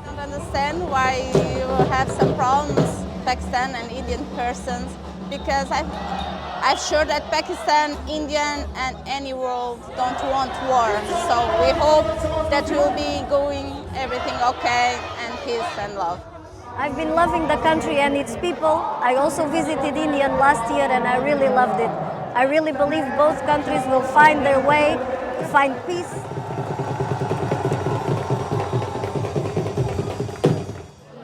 I don't understand why you have some problems, Pakistan and Indian persons, because I'm sure that Pakistan, Indian and any world don't want war. So we hope that we'll be going everything okay and peace and love. I've been loving the country and its people. I also visited India last year and I really loved it. I really believe both countries will find their way to find peace.